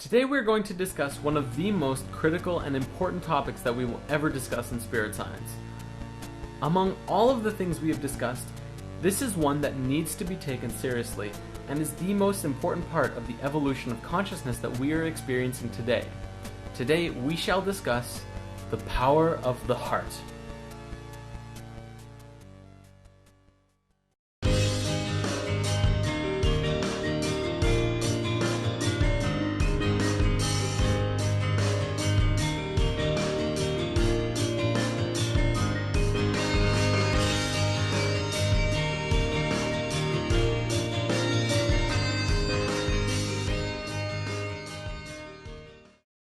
Today we're going to discuss one of the most critical and important topics that we will ever discuss in spirit science. Among all of the things we have discussed, this is one that needs to be taken seriously and is the most important part of the evolution of consciousness that we are experiencing today. Today we shall discuss the power of the heart.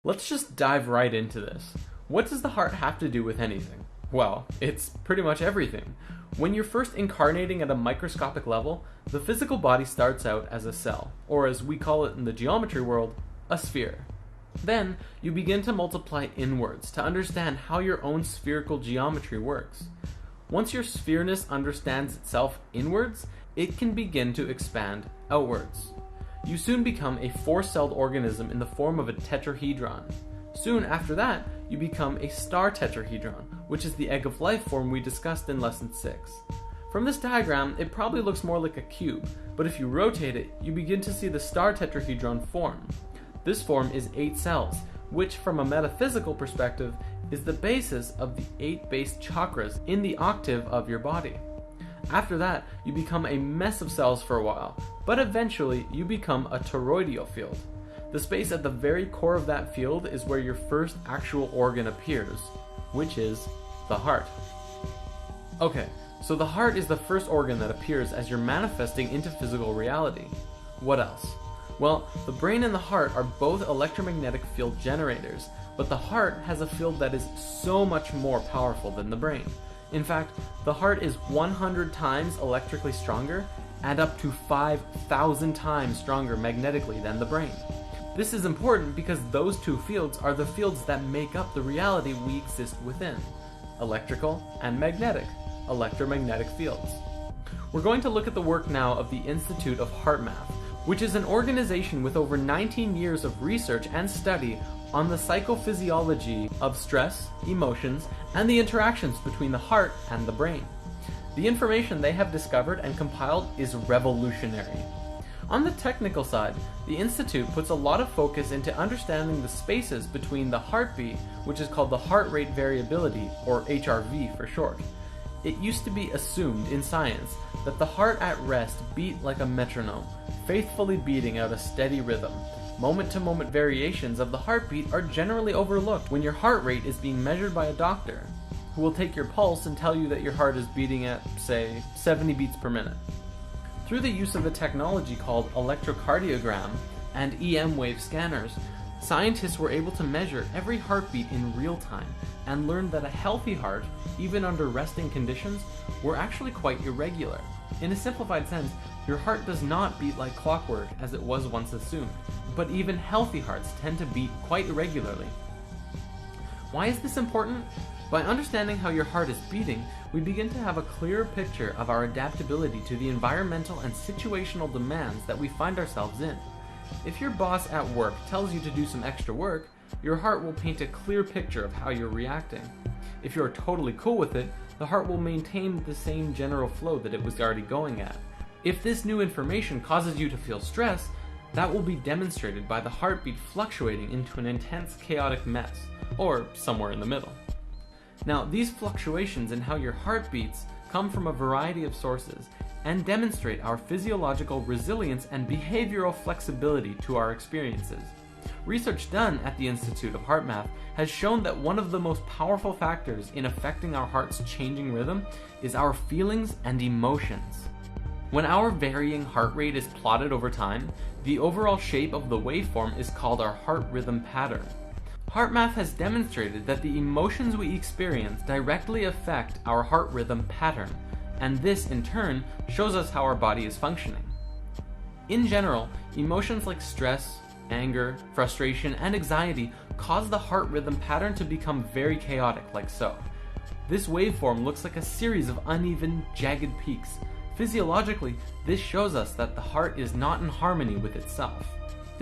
Let's just dive right into this. What does the heart have to do with anything? Well, it's pretty much everything. When you're first incarnating at a microscopic level, the physical body starts out as a cell, or as we call it in the geometry world, a sphere. Then, you begin to multiply inwards to understand how your own spherical geometry works. Once your sphereness understands itself inwards, it can begin to expand outwards. You soon become a four-celled organism in the form of a tetrahedron. Soon after that, you become a star tetrahedron, which is the egg of life form we discussed in lesson 6. From this diagram, it probably looks more like a cube, but if you rotate it, you begin to see the star tetrahedron form. This form is 8 cells, which from a metaphysical perspective is the basis of the 8 base chakras in the octave of your body. After that, you become a mess of cells for a while, but eventually you become a toroidal field. The space at the very core of that field is where your first actual organ appears, which is the heart. Okay, so the heart is the first organ that appears as you're manifesting into physical reality. What else? Well, the brain and the heart are both electromagnetic field generators, but the heart has a field that is so much more powerful than the brain. In fact, the heart is 100 times electrically stronger and up to 5,000 times stronger magnetically than the brain. This is important because those two fields are the fields that make up the reality we exist within: electrical and magnetic, electromagnetic fields. We're going to look at the work now of the Institute of HeartMath, which is an organization with over 19 years of research and study on the psychophysiology of stress, emotions, and the interactions between the heart and the brain. The information they have discovered and compiled is revolutionary. On the technical side, the Institute puts a lot of focus into understanding the spaces between the heartbeat, which is called the heart rate variability, or HRV for short. It used to be assumed in science that the heart at rest beat like a metronome, faithfully beating out a steady rhythm. Moment-to-moment variations of the heartbeat are generally overlooked when your heart rate is being measured by a doctor, who will take your pulse and tell you that your heart is beating at, say, 70 beats per minute. Through the use of a technology called electrocardiogram and EM wave scanners, scientists were able to measure every heartbeat in real time and learned that a healthy heart, even under resting conditions, were actually quite irregular. In a simplified sense, your heart does not beat like clockwork as it was once assumed, but even healthy hearts tend to beat quite irregularly. Why is this important? By understanding how your heart is beating, we begin to have a clearer picture of our adaptability to the environmental and situational demands that we find ourselves in. If your boss at work tells you to do some extra work, your heart will paint a clear picture of how you're reacting. If you're totally cool with it, the heart will maintain the same general flow that it was already going at. If this new information causes you to feel stress, that will be demonstrated by the heartbeat fluctuating into an intense chaotic mess, or somewhere in the middle. Now, these fluctuations in how your heart beats come from a variety of sources and demonstrate our physiological resilience and behavioral flexibility to our experiences. Research done at the Institute of HeartMath has shown that one of the most powerful factors in affecting our heart's changing rhythm is our feelings and emotions. When our varying heart rate is plotted over time, the overall shape of the waveform is called our heart rhythm pattern. HeartMath has demonstrated that the emotions we experience directly affect our heart rhythm pattern, and this in turn shows us how our body is functioning. In general, emotions like stress, anger, frustration, and anxiety cause the heart rhythm pattern to become very chaotic, like so. This waveform looks like a series of uneven, jagged peaks. Physiologically, this shows us that the heart is not in harmony with itself.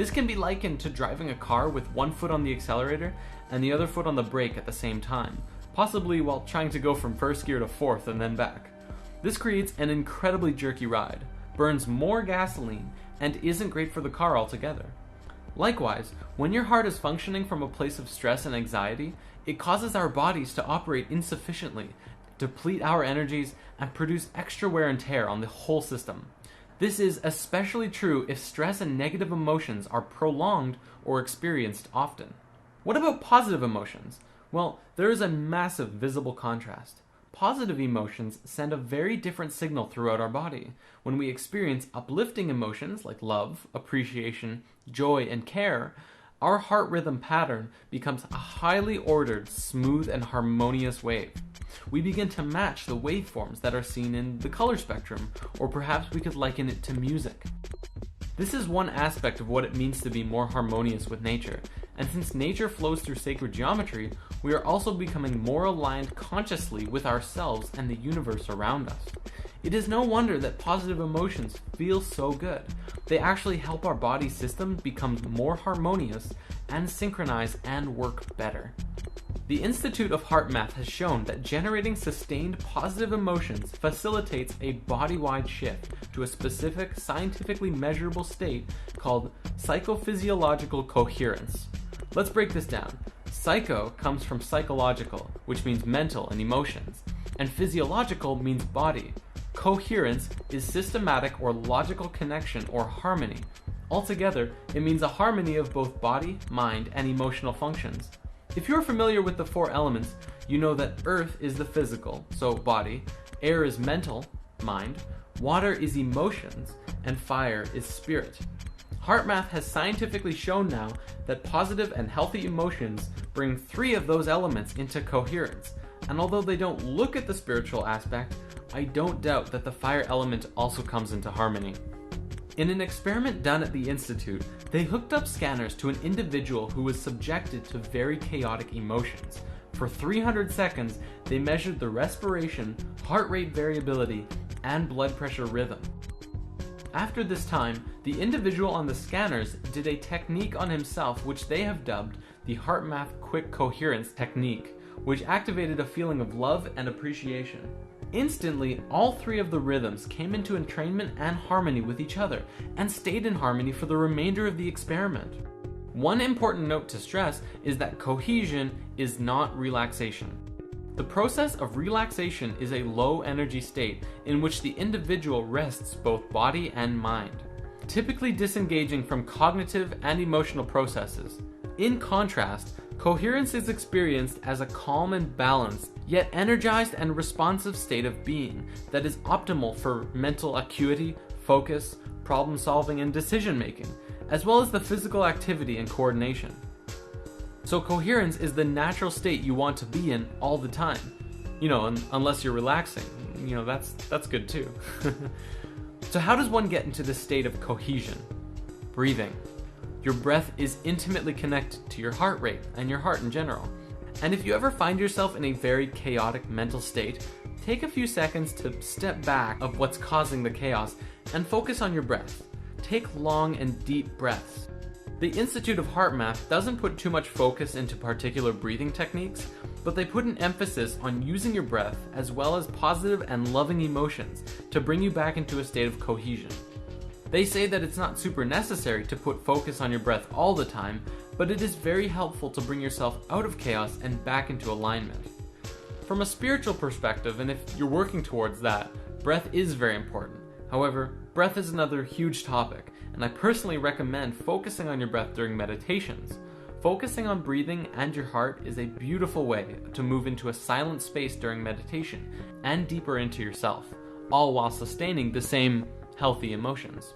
This can be likened to driving a car with one foot on the accelerator and the other foot on the brake at the same time, possibly while trying to go from first gear to fourth and then back. This creates an incredibly jerky ride, burns more gasoline, and isn't great for the car altogether. Likewise, when your heart is functioning from a place of stress and anxiety, it causes our bodies to operate insufficiently, deplete our energies, and produce extra wear and tear on the whole system. This is especially true if stress and negative emotions are prolonged or experienced often. What about positive emotions? Well, there is a massive visible contrast. Positive emotions send a very different signal throughout our body. When we experience uplifting emotions like love, appreciation, joy, and care, our heart rhythm pattern becomes a highly ordered, smooth, and harmonious wave. We begin to match the waveforms that are seen in the color spectrum, or perhaps we could liken it to music. This is one aspect of what it means to be more harmonious with nature, and since nature flows through sacred geometry, we are also becoming more aligned consciously with ourselves and the universe around us. It is no wonder that positive emotions feel so good. They actually help our body system become more harmonious and synchronize and work better. The Institute of Heart Math has shown that generating sustained positive emotions facilitates a body-wide shift to a specific scientifically measurable state called psychophysiological coherence. Let's break this down. Psycho comes from psychological, which means mental and emotions, and physiological means body. Coherence is systematic or logical connection or harmony. Altogether, it means a harmony of both body, mind, and emotional functions. If you're familiar with the four elements, you know that earth is the physical, so body, air is mental, mind, water is emotions, and fire is spirit. HeartMath has scientifically shown now that positive and healthy emotions bring three of those elements into coherence, and although they don't look at the spiritual aspect, I don't doubt that the fire element also comes into harmony. In an experiment done at the Institute, they hooked up scanners to an individual who was subjected to very chaotic emotions. For 300 seconds, they measured the respiration, heart rate variability, and blood pressure rhythm. After this time, the individual on the scanners did a technique on himself which they have dubbed the HeartMath Quick Coherence Technique, which activated a feeling of love and appreciation. Instantly, all three of the rhythms came into entrainment and harmony with each other, and stayed in harmony for the remainder of the experiment. One important note to stress is that cohesion is not relaxation. The process of relaxation is a low energy state in which the individual rests both body and mind, typically disengaging from cognitive and emotional processes. In contrast, coherence is experienced as a calm and balanced, yet energized and responsive state of being that is optimal for mental acuity, focus, problem solving, and decision making, as well as the physical activity and coordination. So coherence is the natural state you want to be in all the time. Unless you're relaxing, that's good too. So how does one get into this state of cohesion? Breathing. Your breath is intimately connected to your heart rate and your heart in general. And if you ever find yourself in a very chaotic mental state, take a few seconds to step back of what's causing the chaos and focus on your breath. Take long and deep breaths. The Institute of Heart Math doesn't put too much focus into particular breathing techniques, but they put an emphasis on using your breath as well as positive and loving emotions to bring you back into a state of cohesion. They say that it's not super necessary to put focus on your breath all the time, but it is very helpful to bring yourself out of chaos and back into alignment. From a spiritual perspective, and if you're working towards that, breath is very important. However, breath is another huge topic, and I personally recommend focusing on your breath during meditations. Focusing on breathing and your heart is a beautiful way to move into a silent space during meditation and deeper into yourself, all while sustaining the same healthy emotions.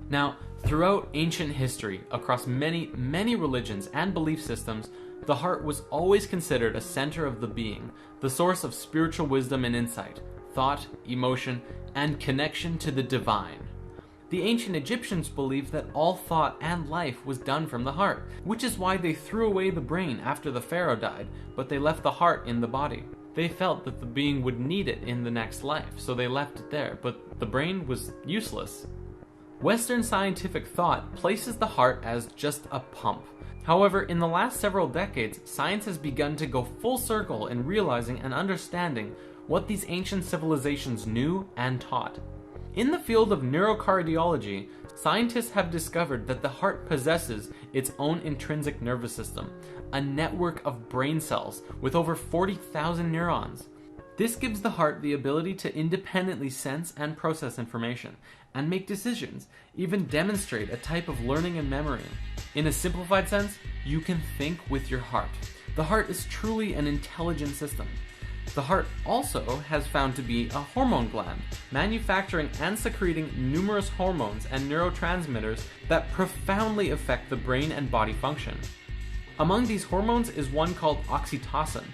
Now, throughout ancient history, across many, many religions and belief systems, the heart was always considered a center of the being, the source of spiritual wisdom and insight, thought, emotion, and connection to the divine. The ancient Egyptians believed that all thought and life was done from the heart, which is why they threw away the brain after the pharaoh died, but they left the heart in the body. They felt that the being would need it in the next life, so they left it there, but the brain was useless. Western scientific thought places the heart as just a pump. However, in the last several decades, science has begun to go full circle in realizing and understanding what these ancient civilizations knew and taught. In the field of neurocardiology, scientists have discovered that the heart possesses its own intrinsic nervous system, a network of brain cells with over 40,000 neurons. This gives the heart the ability to independently sense and process information, and make decisions, even demonstrate a type of learning and memory. In a simplified sense, you can think with your heart. The heart is truly an intelligent system. The heart also has found to be a hormone gland, manufacturing and secreting numerous hormones and neurotransmitters that profoundly affect the brain and body function. Among these hormones is one called oxytocin,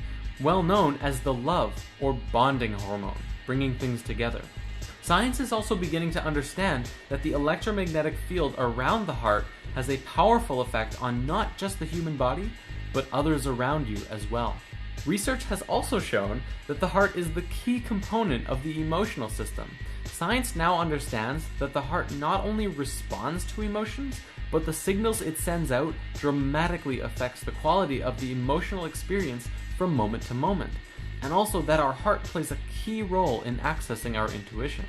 well known as the love or bonding hormone, bringing things together. Science is also beginning to understand that the electromagnetic field around the heart has a powerful effect on not just the human body, but others around you as well. Research has also shown that the heart is the key component of the emotional system. Science now understands that the heart not only responds to emotions, but the signals it sends out dramatically affects the quality of the emotional experience from moment to moment, and also that our heart plays a key role in accessing our intuition.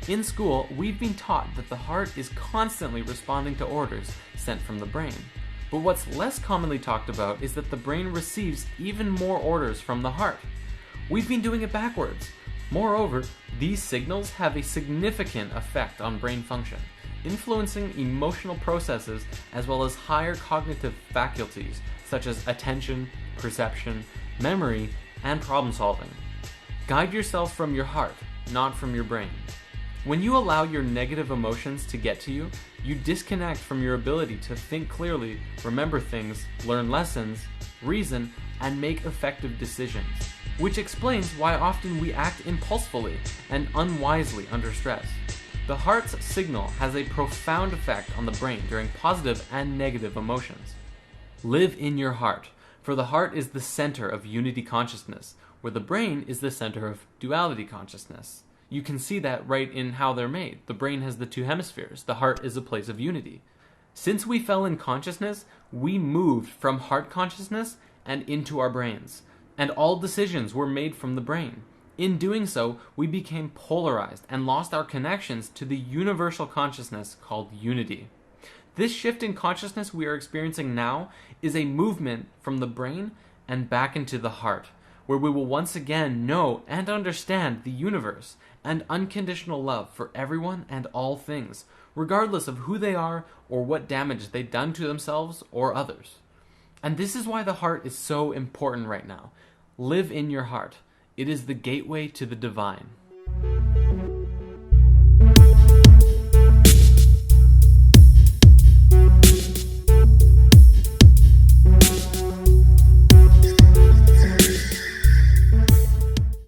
In school, we've been taught that the heart is constantly responding to orders sent from the brain. But what's less commonly talked about is that the brain receives even more orders from the heart. We've been doing it backwards. Moreover, these signals have a significant effect on brain function, influencing emotional processes as well as higher cognitive faculties such as attention, perception, memory, and problem solving. Guide yourself from your heart, not from your brain. When you allow your negative emotions to get to you, you disconnect from your ability to think clearly, remember things, learn lessons, reason, and make effective decisions, which explains why often we act impulsively and unwisely under stress. The heart's signal has a profound effect on the brain during positive and negative emotions. Live in your heart, for the heart is the center of unity consciousness, where the brain is the center of duality consciousness. You can see that right in how they're made. The brain has the two hemispheres. The heart is a place of unity. Since we fell in consciousness, we moved from heart consciousness and into our brains, and all decisions were made from the brain. In doing so, we became polarized and lost our connections to the universal consciousness called unity. This shift in consciousness we are experiencing now is a movement from the brain and back into the heart, where we will once again know and understand the universe and unconditional love for everyone and all things, regardless of who they are or what damage they've done to themselves or others. And this is why the heart is so important right now. Live in your heart. It is the gateway to the divine.